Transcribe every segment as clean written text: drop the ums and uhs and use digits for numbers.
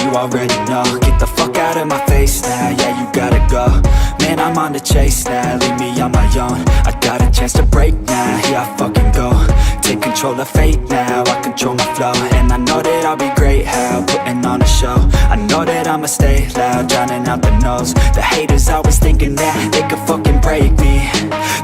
you already know. Get the fuck out of my face now, yeah, you gotta go. Man, I'm on the chase now, leave me on my own. I got a chance to break now, here I fucking go. Take control of fate now, I control my flow. And I know that I'll be great, how, putting on a show. I know that I'ma stay loud, drowning out the noise. The haters always thinking that they could fucking break me.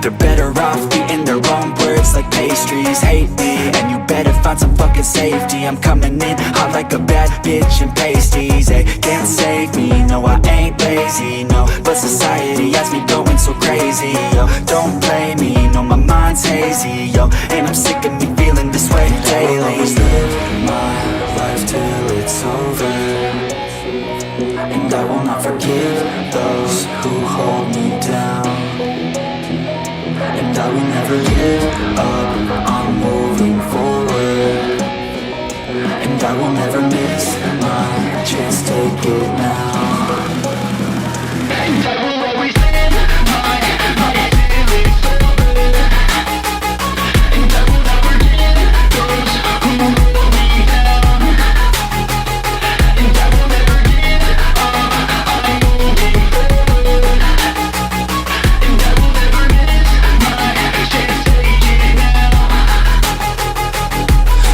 They're better off eating their own words like pastries. Hate me, and you better find some fucking safety. I'm coming in hot like a bad bitch in pasties. They can't save me, no I ain't lazy, no. But society has me going so crazy, yo. Don't play me, no my mind's hazy, yo. And I'm sick of me feeling this way daily. I will always live my life till it's over, and I will not forgive those who hold me down. And I will never give up, I'm moving forward. And I will never miss my chance, take it now. And I will always live my life till it's over, and I will never give those who hold me down. And I will never give up, I'm moving forward. And I will never miss my chance, take it now.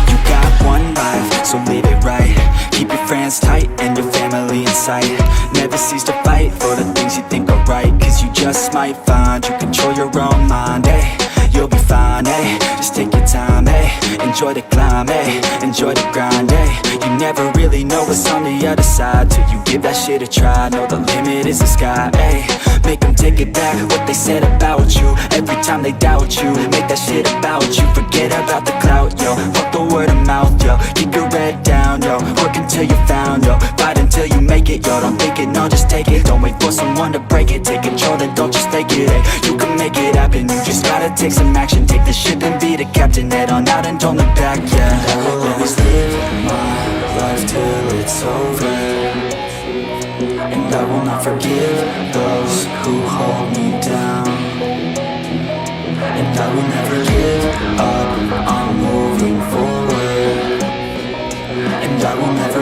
You got one life, so live it right. Keep your friends tight and your family in sight. Never cease to fight for the things you think are right, cause you just might find you control your own mind, eh? You'll be fine, eh? Just take your time, eh? Enjoy the climb, eh? Enjoy the grind, eh? You never really know what's on the other side till you give that shit a try. Know the limit is the sky, eh? Make them take it back, what they said about you. Every time they doubt you, make that shit about you. Forget about the clout, yo. Fuck the word of mouth, yo. Keep your head down, yo. Work until you're found, yo. Fight until you make it, yo. Don't think it, no, just take it. Don't wait for someone to break it. Take control, then don't just fake it, eh? You can make it happen, you just gotta take some action. Take the ship and be the captain. Head on out and don't look back, yeah. I will always live my life till it's over, and I will not forgive those who hold me down. And I will never give up, I'm moving forward. And I will never